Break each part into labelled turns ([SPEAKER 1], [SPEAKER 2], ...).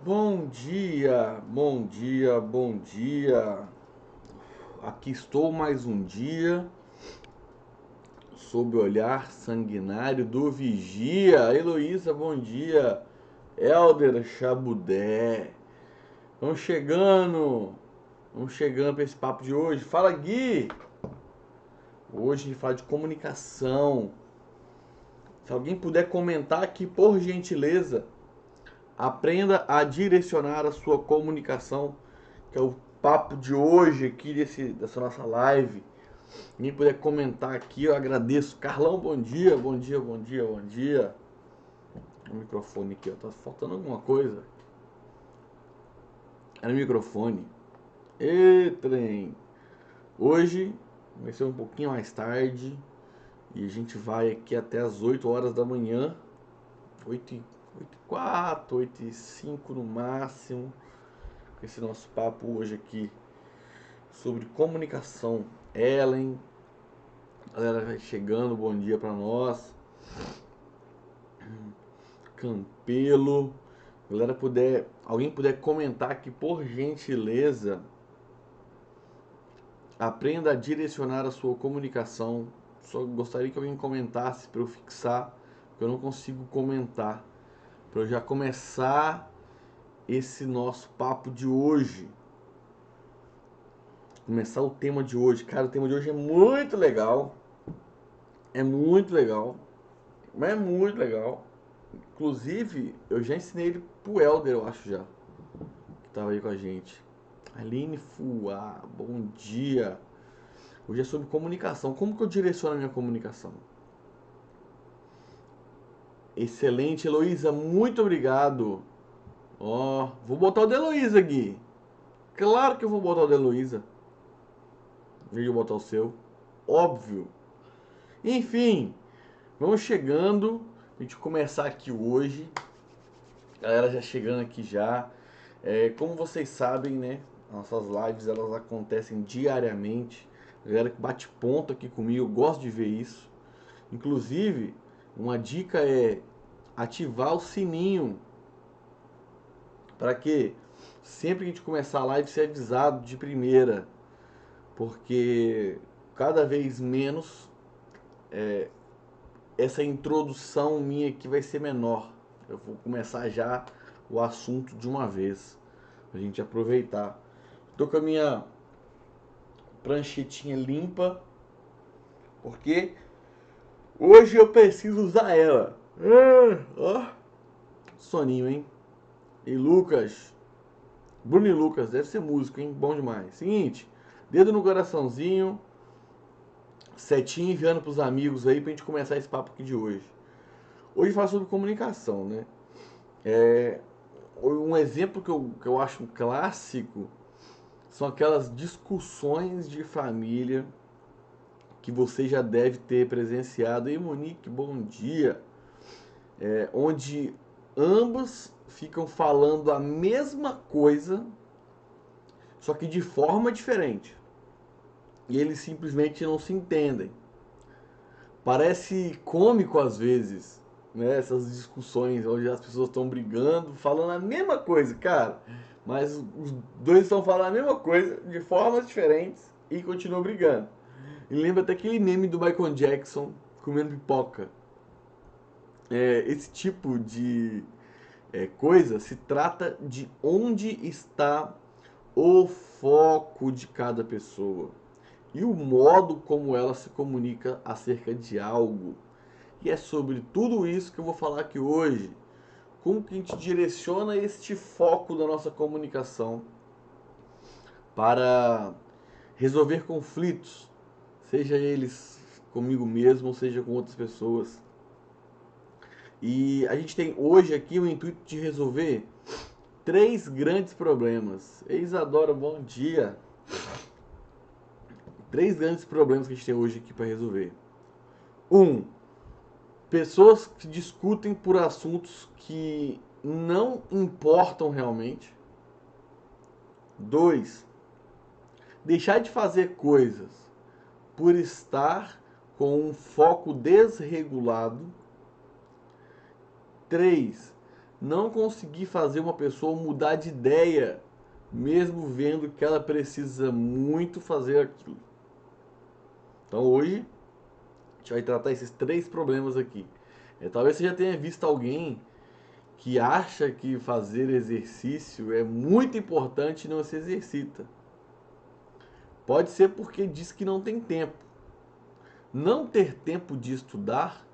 [SPEAKER 1] Bom dia, bom dia, bom dia. Aqui estou mais um dia sob o olhar sanguinário do vigia. Heloísa, bom dia. Helder Chabudé. Vamos chegando, vamos chegando para esse papo de hoje. Fala, Gui. Hoje a gente fala de comunicação. Se alguém puder comentar aqui, por gentileza, aprenda a direcionar a sua comunicação, que é o papo de hoje aqui dessa nossa live. Quem puder comentar aqui, eu agradeço. Carlão, bom dia, bom dia, bom dia, bom dia. O microfone aqui, ó, tá faltando alguma coisa. É no microfone. E trem. Hoje vai ser um pouquinho mais tarde e a gente vai aqui até as 8 horas da manhã. 8h04, 8h05 no máximo. Com esse nosso papo hoje aqui sobre comunicação. Ellen, a galera vai chegando, bom dia pra nós. Campelo, galera alguém puder comentar aqui por gentileza, aprenda a direcionar a sua comunicação. Só gostaria que alguém comentasse para eu fixar, porque eu não consigo comentar, para eu já começar esse nosso papo de hoje. Começar o tema de hoje. Cara, o tema de hoje é muito legal. É muito legal. Mas é muito legal. Inclusive, eu já ensinei ele pro Helder, eu acho já. Que tava aí com a gente. Aline Fuá, bom dia. Hoje é sobre comunicação. Como que eu direciono a minha comunicação? Excelente, Heloísa, muito obrigado. Ó, vou botar o da Heloísa aqui. Claro que eu vou botar o da Heloísa. Em vez de eu botar o seu. Óbvio. Enfim, vamos chegando. A gente começar aqui hoje. Galera já chegando aqui já. Como vocês sabem, né? Nossas lives elas acontecem diariamente. A galera que bate ponto aqui comigo, eu gosto de ver isso. Inclusive, uma dica é ativar o sininho para que sempre que a gente começar a live ser avisado de primeira, porque cada vez menos essa introdução minha aqui vai ser menor. Eu vou começar já o assunto de uma vez, pra gente aproveitar. Tô com a minha pranchetinha limpa, porque hoje eu preciso usar ela. Ó, soninho, hein? E Lucas, Bruno e Lucas, deve ser músico, hein? Bom demais. Seguinte, dedo no coraçãozinho, setinha enviando pros amigos aí pra gente começar esse papo aqui de hoje. Hoje fala sobre comunicação, né? Um exemplo que eu acho clássico são aquelas discussões de família que você já deve ter presenciado. E Monique, bom dia. Onde ambos ficam falando a mesma coisa, só que de forma diferente. E eles simplesmente não se entendem. Parece cômico às vezes, né? Essas discussões onde as pessoas estão brigando, falando a mesma coisa, cara. Mas os dois estão falando a mesma coisa de formas diferentes e continuam brigando. E lembra até aquele meme do Michael Jackson comendo pipoca. Esse tipo de coisa se trata de onde está o foco de cada pessoa e o modo como ela se comunica acerca de algo. E é sobre tudo isso que eu vou falar aqui hoje. Como que a gente direciona este foco da nossa comunicação para resolver conflitos, seja eles comigo mesmo, ou seja com outras pessoas. E a gente tem hoje aqui o intuito de resolver três grandes problemas. Isadora, bom dia. Três grandes problemas que a gente tem hoje aqui para resolver. Um, pessoas que discutem por assuntos que não importam realmente. Dois, deixar de fazer coisas por estar com um foco desregulado. Três, não conseguir fazer uma pessoa mudar de ideia, mesmo vendo que ela precisa muito fazer aquilo. Então hoje a gente vai tratar esses 3 problemas aqui. Talvez você já tenha visto alguém que acha que fazer exercício é muito importante e não se exercita. Pode ser porque diz que não tem tempo. Não ter tempo de estudar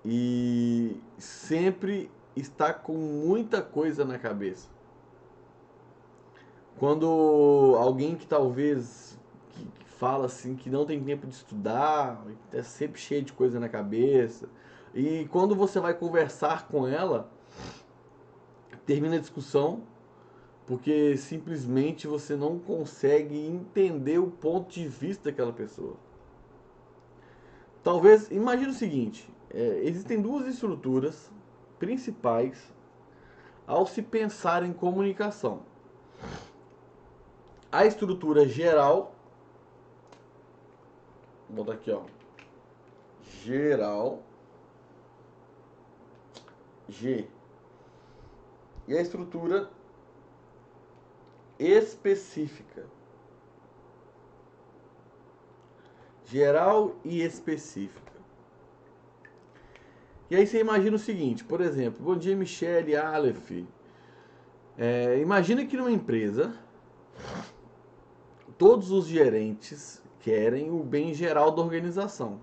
[SPEAKER 1] e sempre está com muita coisa na cabeça. Quando alguém que talvez que fala assim que não tem tempo de estudar, é sempre cheio de coisa na cabeça, e quando você vai conversar com ela, termina a discussão porque simplesmente você não consegue entender o ponto de vista daquela pessoa. Talvez, imagine o seguinte, existem 2 estruturas principais ao se pensar em comunicação. A estrutura geral, vou botar aqui, ó, geral, G, e a estrutura específica, geral e específica. E aí você imagina o seguinte, por exemplo, bom dia Michele, Aleph. Imagina que numa empresa todos os gerentes querem o bem geral da organização.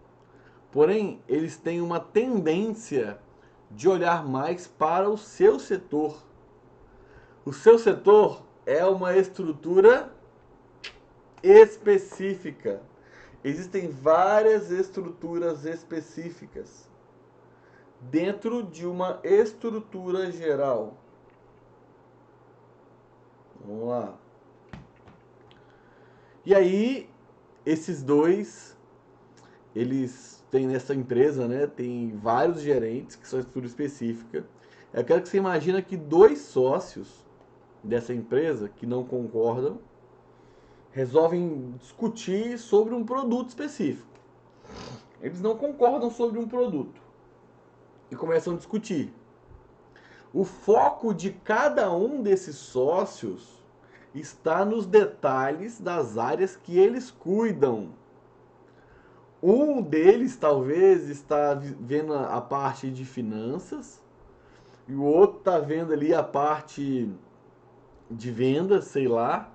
[SPEAKER 1] Porém, eles têm uma tendência de olhar mais para o seu setor. O seu setor é uma estrutura específica. Existem várias estruturas específicas dentro de uma estrutura geral. Vamos lá. E aí, esses dois, eles têm nessa empresa, né? Tem vários gerentes que são estrutura específica. Eu quero que você imagine que 2 sócios dessa empresa que não concordam resolvem discutir sobre um produto específico. Eles não concordam sobre um produto e começam a discutir. O foco de cada um desses sócios está nos detalhes das áreas que eles cuidam. Um deles talvez está vendo a parte de finanças e o outro está vendo ali a parte de vendas, sei lá.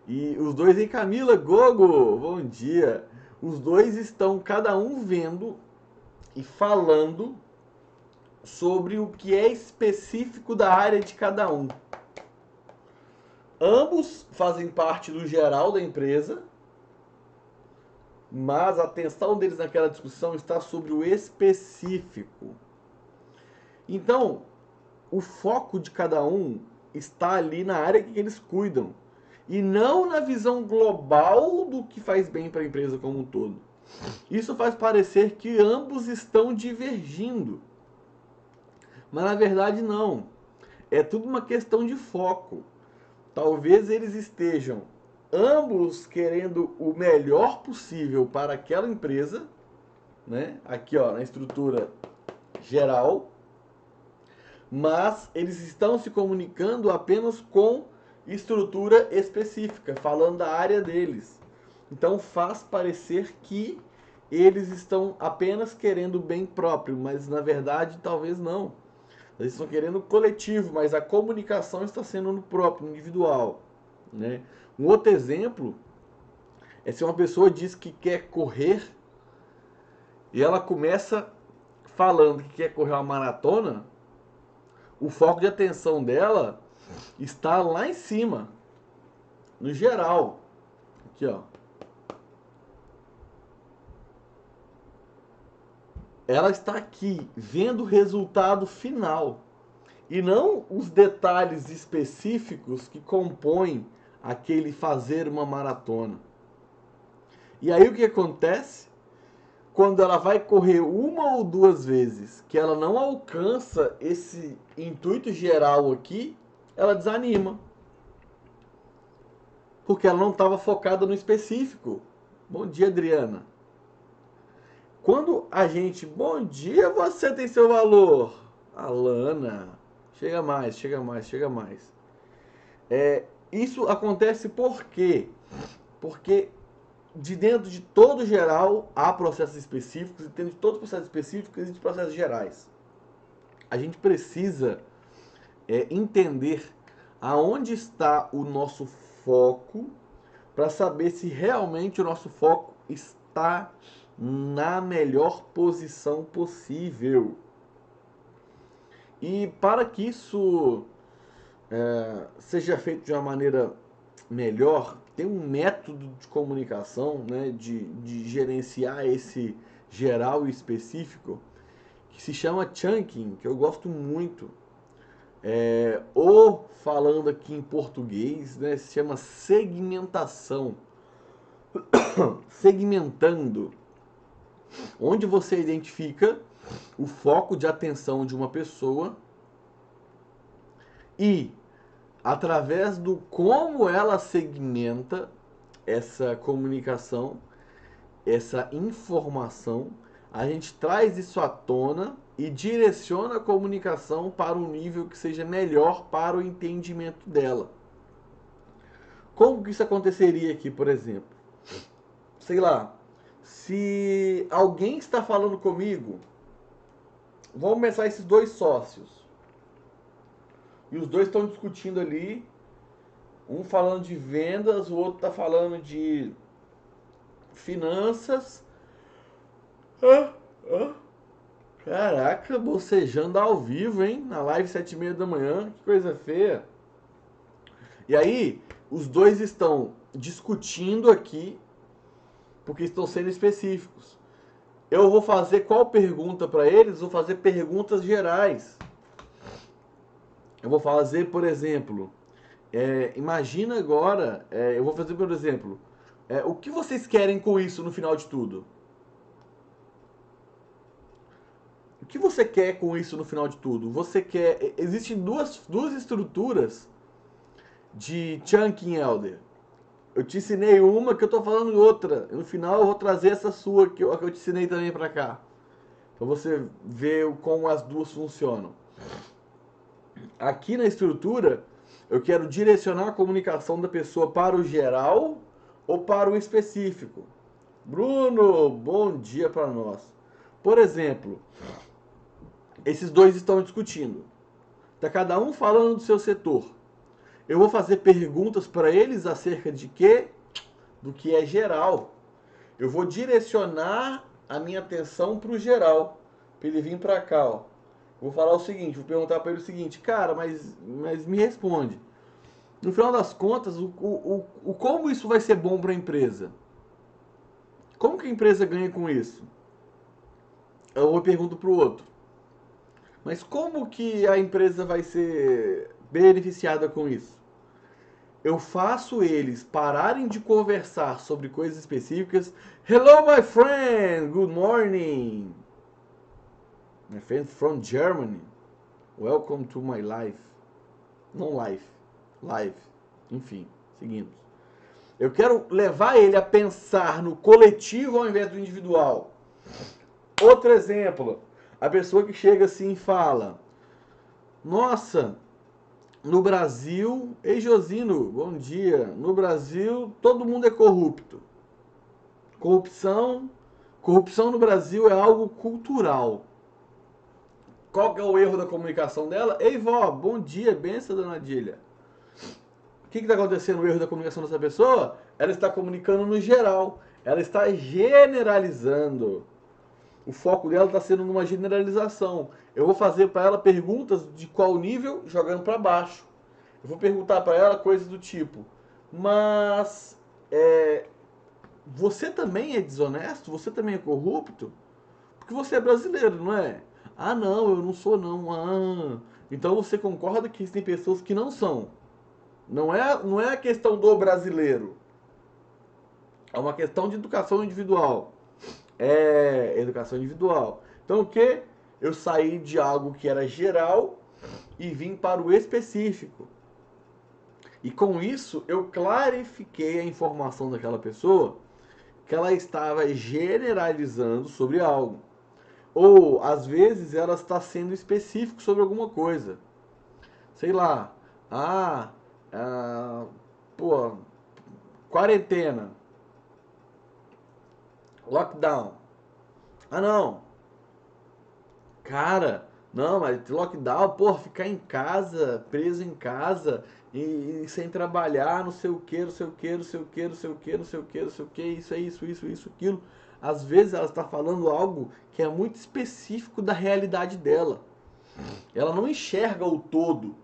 [SPEAKER 1] E os dois, hein, Camila, Gogo, bom dia. Os dois estão cada um vendo e falando sobre o que é específico da área de cada um. Ambos fazem parte do geral da empresa, mas a atenção deles naquela discussão está sobre o específico. Então, o foco de cada um está ali na área que eles cuidam e não na visão global do que faz bem para a empresa como um todo. Isso faz parecer que ambos estão divergindo, mas na verdade não. É tudo uma questão de foco. Talvez eles estejam ambos querendo o melhor possível para aquela empresa, né? Aqui, ó, na estrutura geral, mas eles estão se comunicando apenas com estrutura específica, falando da área deles. Então faz parecer que eles estão apenas querendo o bem próprio, mas na verdade talvez não. Eles estão querendo o coletivo, mas a comunicação está sendo no próprio, individual, né? Um outro exemplo é se uma pessoa diz que quer correr e ela começa falando que quer correr uma maratona, o foco de atenção dela está lá em cima, no geral. Aqui, ó. Ela está aqui vendo o resultado final e não os detalhes específicos que compõem aquele fazer uma maratona. E aí o que acontece? Quando ela vai correr 1 ou 2 vezes, que ela não alcança esse intuito geral aqui, ela desanima. Porque ela não estava focada no específico. Bom dia, Adriana. Quando a gente... Bom dia, você tem seu valor. Alana. Chega mais, chega mais, chega mais. Isso acontece por quê? Porque de dentro de todo geral há processos específicos, e dentro de todos os processos específicos existem processos gerais. A gente precisa entender aonde está o nosso foco para saber se realmente o nosso foco está na melhor posição possível. E para que isso seja feito de uma maneira melhor, tem um método de comunicação, né, de gerenciar esse geral e específico, que se chama chunking, que eu gosto muito. Ou falando aqui em português, né, se chama segmentação. Segmentando, onde você identifica o foco de atenção de uma pessoa e, através do como ela segmenta essa comunicação, essa informação, a gente traz isso à tona e direciona a comunicação para um nível que seja melhor para o entendimento dela. Como que isso aconteceria aqui, por exemplo? Sei lá, se alguém está falando comigo, vamos começar esses dois sócios. E os dois estão discutindo ali, um falando de vendas, o outro está falando de finanças. Caraca, bocejando ao vivo, hein? Na live 7h30 da manhã, que coisa feia. E aí, os dois estão discutindo aqui, porque estão sendo específicos. Eu vou fazer qual pergunta para eles? Vou fazer perguntas gerais. Eu vou fazer, por exemplo, imagina agora, eu vou fazer, por exemplo, o que vocês querem com isso no final de tudo? O que você quer com isso no final de tudo? Você quer. Existem duas estruturas de Chunking Elder. Eu te ensinei uma que eu tô falando outra. No final eu vou trazer essa sua que eu te ensinei também para cá. Para você ver como as duas funcionam. Aqui na estrutura, eu quero direcionar a comunicação da pessoa para o geral ou para o específico. Bruno, bom dia para nós. Por exemplo, esses dois estão discutindo. Está cada um falando do seu setor. Eu vou fazer perguntas para eles acerca de quê? Do que é geral. Eu vou direcionar a minha atenção para o geral, para ele vir para cá. Ó. Vou falar o seguinte, vou perguntar para ele o seguinte, cara, mas me responde. No final das contas, como isso vai ser bom para a empresa? Como que a empresa ganha com isso? Eu vou pergunto para o outro. Mas como que a empresa vai ser beneficiada com isso? Eu faço eles pararem de conversar sobre coisas específicas. Hello, my friend. Good morning. My friend from Germany. Welcome to my life. Não life. Live. Enfim, seguimos. Eu quero levar ele a pensar no coletivo ao invés do individual. Outro exemplo. A pessoa que chega assim e fala: nossa, no Brasil, ei Josino, bom dia. No Brasil, todo mundo é corrupto. Corrupção no Brasil é algo cultural. Qual que é o erro da comunicação dela? Ei vó, bom dia, benção, dona Dília. O que está acontecendo no erro da comunicação dessa pessoa? Ela está comunicando no geral. Ela está generalizando. O foco dela está sendo numa generalização. Eu vou fazer para ela perguntas de qual nível, jogando para baixo. Eu vou perguntar para ela coisas do tipo: mas você também é desonesto? Você também é corrupto? Porque você é brasileiro, não é? Ah, não, eu não sou não. Ah, então você concorda que existem pessoas que não são? Não é a questão do brasileiro. É uma questão de educação individual. Educação individual. Então o que? Eu saí de algo que era geral e vim para o específico. E com isso eu clarifiquei a informação daquela pessoa que ela estava generalizando sobre algo. Ou às vezes ela está sendo específica sobre alguma coisa. sei lá, pô, quarentena, lockdown. Ah, não, cara, não, mas lockdown, porra, ficar em casa, preso em casa e sem trabalhar, não sei o que, não sei o que, não sei o que, não sei o que, não sei o que, não sei o que, isso é isso, aquilo. Às vezes ela está falando algo que é muito específico da realidade dela. Ela não enxerga o todo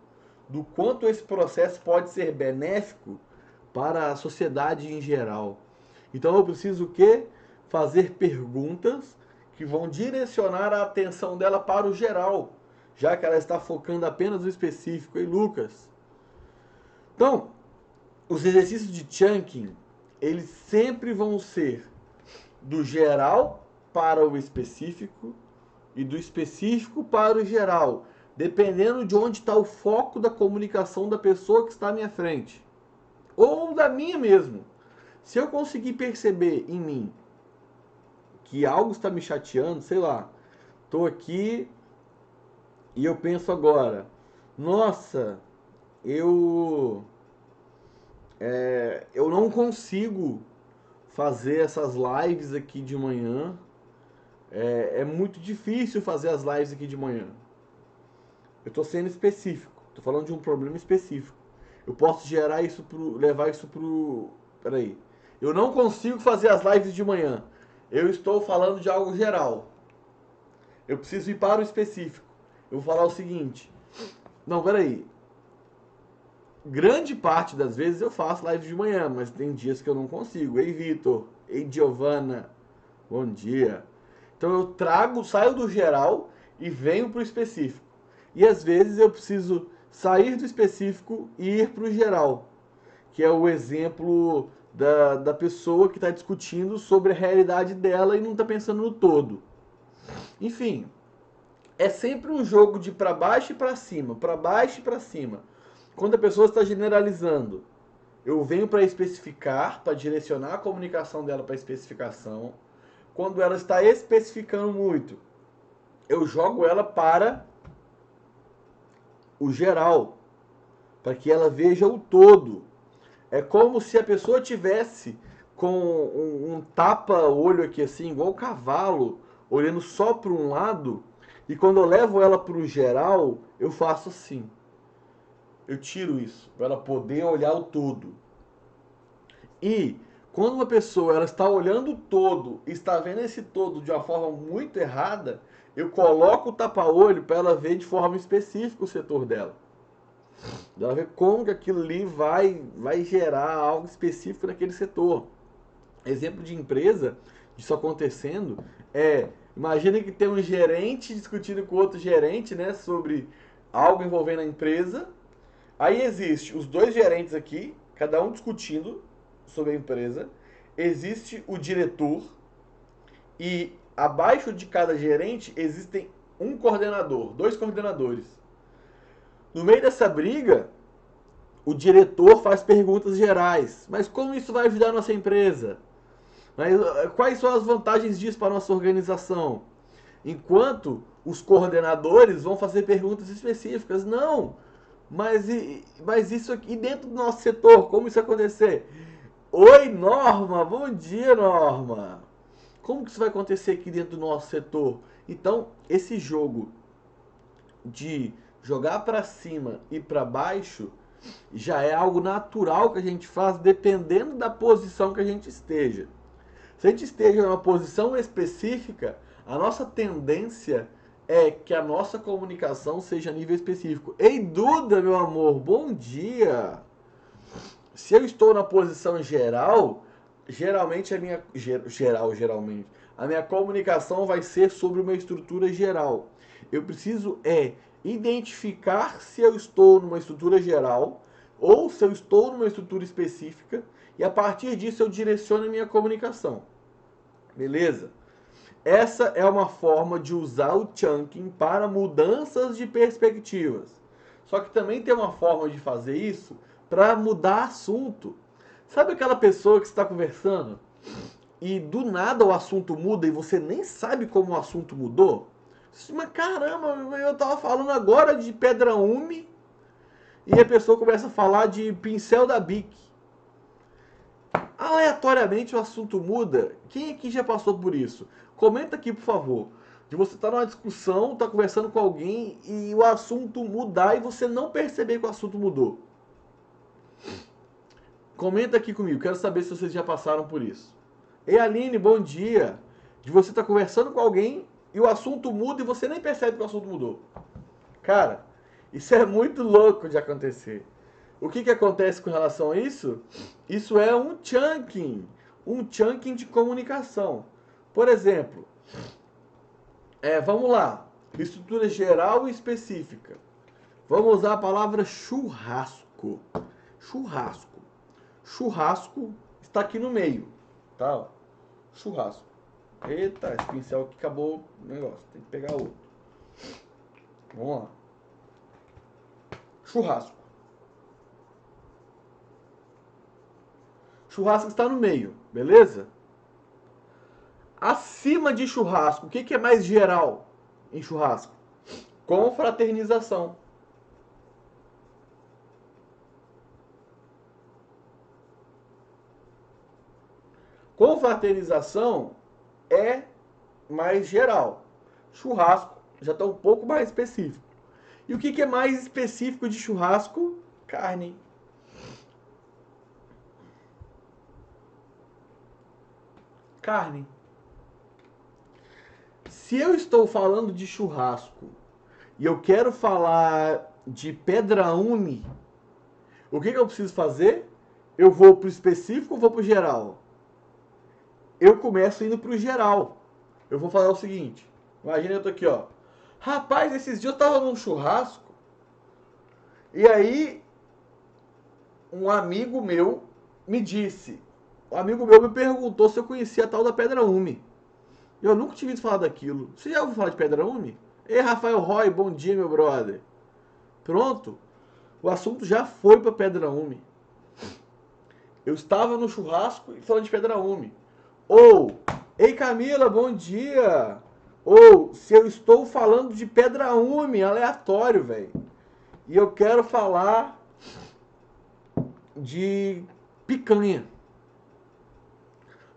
[SPEAKER 1] do quanto esse processo pode ser benéfico para a sociedade em geral. Então eu preciso o quê? Fazer perguntas que vão direcionar a atenção dela para o geral, já que ela está focando apenas no específico. E Lucas? Então, os exercícios de chunking, eles sempre vão ser do geral para o específico e do específico para o geral, dependendo de onde está o foco da comunicação da pessoa que está à minha frente, ou da minha mesmo. Se eu conseguir perceber em mim que algo está me chateando, sei lá, estou aqui e eu penso agora, nossa, eu eu não consigo fazer essas lives aqui de manhã. É muito difícil fazer as lives aqui de manhã. Eu estou sendo específico. Estou falando de um problema específico. Eu posso gerar isso levar isso pro. Peraí. Eu não consigo fazer as lives de manhã. Eu estou falando de algo geral. Eu preciso ir para o específico. Eu vou falar o seguinte. Não, peraí. Grande parte das vezes eu faço live de manhã, mas tem dias que eu não consigo. Ei, Vitor. Ei, Giovana. Bom dia. Então eu saio do geral e venho para o específico. E às vezes eu preciso sair do específico e ir para o geral, que é o exemplo da pessoa que está discutindo sobre a realidade dela e não está pensando no todo. Enfim, é sempre um jogo de para baixo e para cima, para baixo e para cima. Quando a pessoa está generalizando, eu venho para especificar, para direcionar a comunicação dela para especificação. Quando ela está especificando muito, eu jogo ela para o geral, para que ela veja o todo. É como se a pessoa tivesse com um tapa-olho aqui assim, igual o cavalo, olhando só para um lado, e quando eu levo ela para o geral, eu faço assim. Eu tiro isso, para ela poder olhar o todo. E quando uma pessoa ela está olhando o todo, está vendo esse todo de uma forma muito errada, eu coloco o tapa-olho para ela ver de forma específica o setor dela. Ela ver como que aquilo ali vai gerar algo específico naquele setor. Exemplo de empresa disso acontecendo é, imagina que tem um gerente discutindo com outro gerente, né, sobre algo envolvendo a empresa. Aí existe os dois gerentes aqui, cada um discutindo sobre a empresa. Existe o diretor e abaixo de cada gerente existem um coordenador, dois coordenadores. No meio dessa briga, o diretor faz perguntas gerais. Mas como isso vai ajudar a nossa empresa? Mas quais são as vantagens disso para a nossa organização? Enquanto os coordenadores vão fazer perguntas específicas. Não, mas isso aqui dentro do nosso setor, como isso acontecer? Oi, Norma, bom dia, Norma. Como que isso vai acontecer aqui dentro do nosso setor? Então, esse jogo de jogar para cima e para baixo já é algo natural que a gente faz dependendo da posição que a gente esteja. Se a gente esteja em uma posição específica, a nossa tendência é que a nossa comunicação seja a nível específico. Ei, Duda, meu amor, bom dia! Se eu estou na posição geral, geralmente geralmente, a minha comunicação vai ser sobre uma estrutura geral. Eu preciso identificar se eu estou numa estrutura geral ou se eu estou numa estrutura específica e a partir disso eu direciono a minha comunicação. Beleza? Essa é uma forma de usar o chunking para mudanças de perspectivas. Só que também tem uma forma de fazer isso para mudar assunto. Sabe aquela pessoa que está conversando e do nada o assunto muda e você nem sabe como o assunto mudou? Mas caramba, eu estava falando agora de pedra-ume e a pessoa começa a falar de pincel da Bic. Aleatoriamente o assunto muda. Quem aqui já passou por isso? Comenta aqui, por favor. De você estar numa discussão, estar conversando com alguém e o assunto mudar e você não perceber que o assunto mudou. Comenta aqui comigo, quero saber se vocês já passaram por isso. Ei, Aline, bom dia. De você estar conversando com alguém e o assunto muda e você nem percebe que o assunto mudou. Cara, isso é muito louco de acontecer. O que acontece com relação a isso? Isso é um chunking de comunicação. Por exemplo, vamos lá, estrutura geral e específica. Vamos usar a palavra churrasco. Churrasco. Churrasco está aqui no meio, tá? Churrasco. Eita, esse pincel aqui acabou o negócio, tem que pegar outro. Vamos lá. Churrasco. Churrasco está no meio, beleza? Acima de churrasco, o que é mais geral em churrasco? Confraternização. Confraternização é mais geral. Churrasco já está um pouco mais específico. E o que é mais específico de churrasco? Carne. Carne. Se eu estou falando de churrasco e eu quero falar de pedraúne, o que eu preciso fazer? Eu vou para o específico ou vou para o geral? Eu começo indo para o geral. Eu vou falar o seguinte. Imagina eu tô aqui, ó. Rapaz, esses dias eu tava num churrasco e aí um amigo meu me disse, um amigo meu me perguntou se eu conhecia a tal da pedraúne. Eu nunca tinha ouvido falar daquilo. Você já ouviu falar de pedraúne? Ei, Rafael Roy, bom dia, meu brother. Pronto. O assunto já foi para pedraúne. Eu estava no churrasco e falando de pedraúne. Ou, ei Camila, bom dia. Ou, se eu estou falando de pedraúne, aleatório, velho. E eu quero falar de picanha.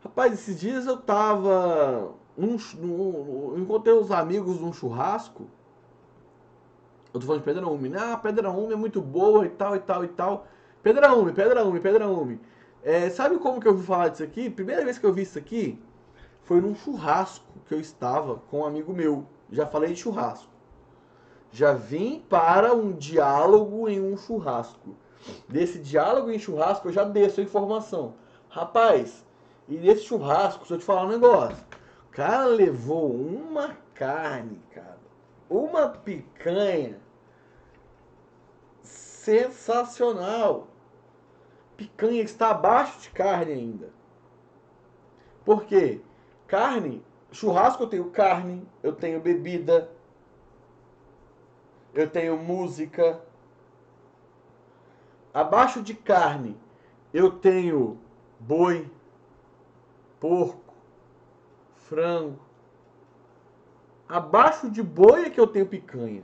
[SPEAKER 1] Rapaz, esses dias eu tava... encontrei uns amigos num churrasco. Eu tô falando de pedraúne. Ah, pedraúne é muito boa e tal, e tal, e tal. Pedraúne. Sabe como que eu ouvi falar disso aqui? Primeira vez que eu vi isso aqui foi num churrasco que eu estava com um amigo meu. Já falei de churrasco. Já vim para um diálogo em um churrasco. Desse diálogo em churrasco eu já desço a informação. Rapaz, e nesse churrasco, se eu te falar um negócio, o cara levou uma carne, cara. Uma picanha sensacional. Picanha está abaixo de carne ainda. Por quê? Carne, churrasco eu tenho carne, eu tenho bebida, eu tenho música. Abaixo de carne, eu tenho boi, porco, frango. Abaixo de boi é que eu tenho picanha.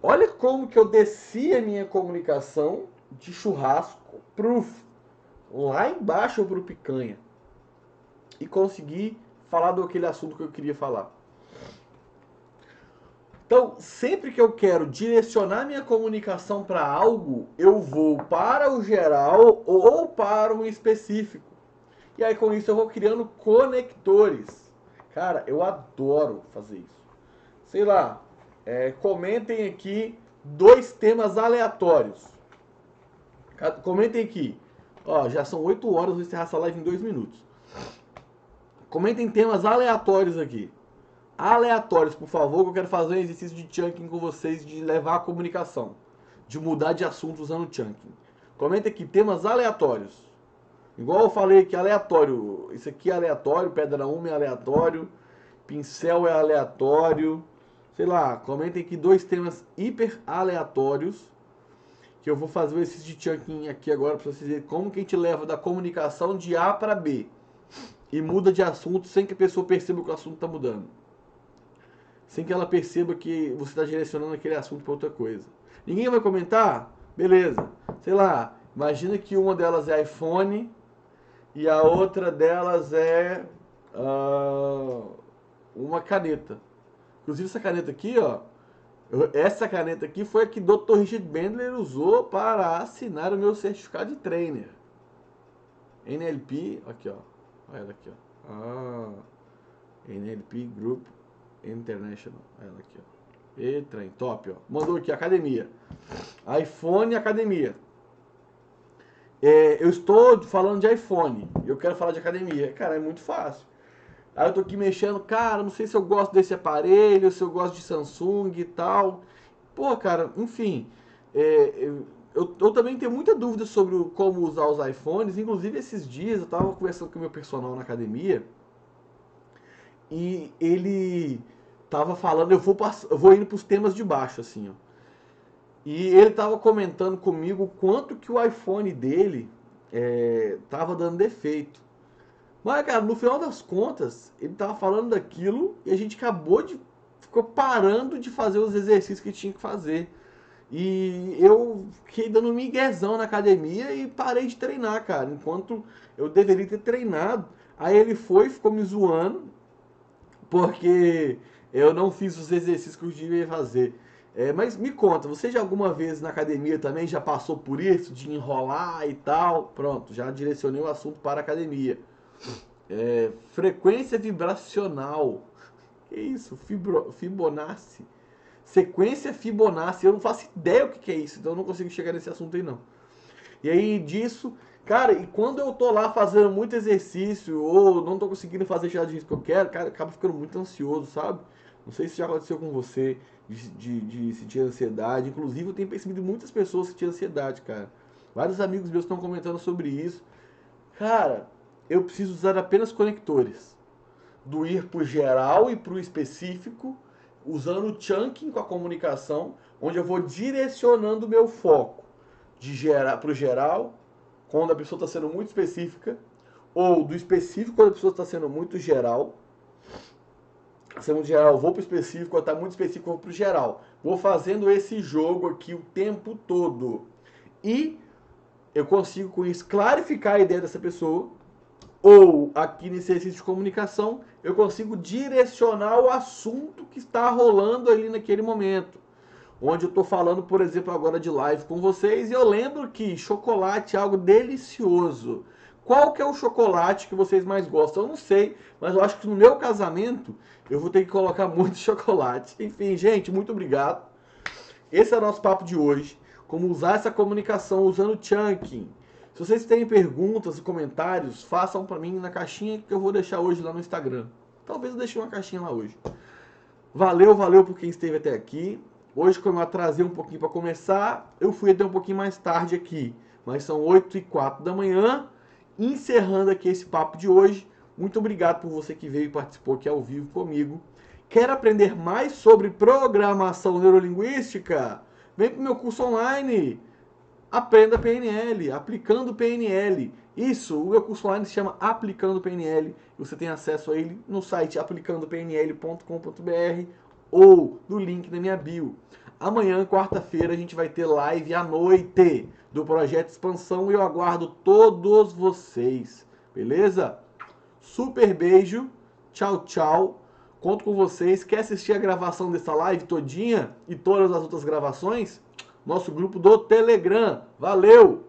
[SPEAKER 1] Olha como que eu desci a minha comunicação de churrasco lá embaixo pro picanha. E consegui falar daquele assunto que eu queria falar. Então, sempre que eu quero direcionar minha comunicação para algo, eu vou para o geral ou para o específico. E aí com isso eu vou criando conectores. Cara, eu adoro fazer isso. Sei lá, comentem aqui 2 temas aleatórios. Comentem aqui. Ó, já são 8 horas, vou encerrar essa live em 2 minutos. Comentem temas aleatórios aqui. Aleatórios, por favor, que eu quero fazer um exercício de chunking com vocês, de levar a comunicação. De mudar de assunto usando chunking. Comenta aqui, temas aleatórios. Igual eu falei que aleatório. Isso aqui é aleatório, pedraúme é aleatório, pincel é aleatório. Sei lá, comentem aqui 2 temas hiper aleatórios. Que eu vou fazer o exercício de chunking aqui agora para vocês verem como que a gente leva da comunicação de A para B. E muda de assunto sem que a pessoa perceba que o assunto está mudando. Sem que ela perceba que você está direcionando aquele assunto para outra coisa. Ninguém vai comentar? Beleza. Sei lá, imagina que uma delas é iPhone e a outra delas é uma caneta. Inclusive essa caneta aqui, ó, essa caneta aqui foi a que Dr. Richard Bandler usou para assinar o meu certificado de trainer. NLP, aqui ó, olha ela aqui ó. NLP Group International, olha ela aqui ó. E trem, top ó. Mandou aqui, academia. iPhone academia. Eu estou falando de iPhone, eu quero falar de academia. Cara, é muito fácil. Aí eu tô aqui mexendo, cara, não sei se eu gosto desse aparelho, se eu gosto de Samsung e tal. Pô, cara, enfim, eu também tenho muita dúvida sobre como usar os iPhones. Inclusive, esses dias eu tava conversando com o meu personal na academia e ele tava falando, eu vou indo pros temas de baixo, assim, ó. E ele tava comentando comigo o quanto que o iPhone dele tava dando defeito. Mas, cara, no final das contas, ele tava falando daquilo e a gente ficou parando de fazer os exercícios que tinha que fazer. E eu fiquei dando um miguezão na academia e parei de treinar, cara, enquanto eu deveria ter treinado. Aí ele ficou me zoando, porque eu não fiz os exercícios que eu devia fazer. Mas me conta, você já alguma vez na academia também já passou por isso, de enrolar e tal? Pronto, já direcionei o assunto para a academia. Frequência vibracional. Que isso? Fibonacci. Sequência Fibonacci. Eu não faço ideia o que é isso, então eu não consigo chegar nesse assunto aí não. E aí disso, cara, e quando eu tô lá fazendo muito exercício ou não tô conseguindo fazer já do jeito que eu quero, cara, acaba ficando muito ansioso, sabe? Não sei se já aconteceu com você de sentir ansiedade. Inclusive, eu tenho percebido muitas pessoas que têm ansiedade, cara. Vários amigos meus estão comentando sobre isso. Cara, eu preciso usar apenas conectores. Do ir pro geral e pro específico, usando o chunking com a comunicação, onde eu vou direcionando o meu foco de geral pro geral, quando a pessoa está sendo muito específica, ou do específico quando a pessoa está sendo muito geral. Sendo muito geral, eu vou pro específico, quando está muito específico, eu vou pro geral. Vou fazendo esse jogo aqui o tempo todo. E eu consigo com isso clarificar a ideia dessa pessoa, ou aqui nesse exercício de comunicação, eu consigo direcionar o assunto que está rolando ali naquele momento. Onde eu estou falando, por exemplo, agora de live com vocês, e eu lembro que chocolate é algo delicioso. Qual que é o chocolate que vocês mais gostam? Eu não sei, mas eu acho que no meu casamento eu vou ter que colocar muito chocolate. Enfim, gente, muito obrigado. Esse é o nosso papo de hoje. Como usar essa comunicação usando chunking. Se vocês têm perguntas e comentários, façam para mim na caixinha que eu vou deixar hoje lá no Instagram. Talvez eu deixe uma caixinha lá hoje. Valeu por quem esteve até aqui. Hoje, como eu atrasei um pouquinho para começar, eu fui até um pouquinho mais tarde aqui. Mas são 8h04 da manhã. Encerrando aqui esse papo de hoje. Muito obrigado por você que veio e participou aqui ao vivo comigo. Quer aprender mais sobre programação neurolinguística? Vem para o meu curso online. Aprenda PNL, aplicando PNL. Isso, o meu curso online se chama Aplicando PNL. Você tem acesso a ele no site aplicandopnl.com.br ou no link na minha bio. Amanhã, quarta-feira, a gente vai ter live à noite do Projeto Expansão e eu aguardo todos vocês. Beleza? Super beijo. Tchau, tchau. Conto com vocês. Quer assistir a gravação dessa live todinha e todas as outras gravações? Nosso grupo do Telegram. Valeu!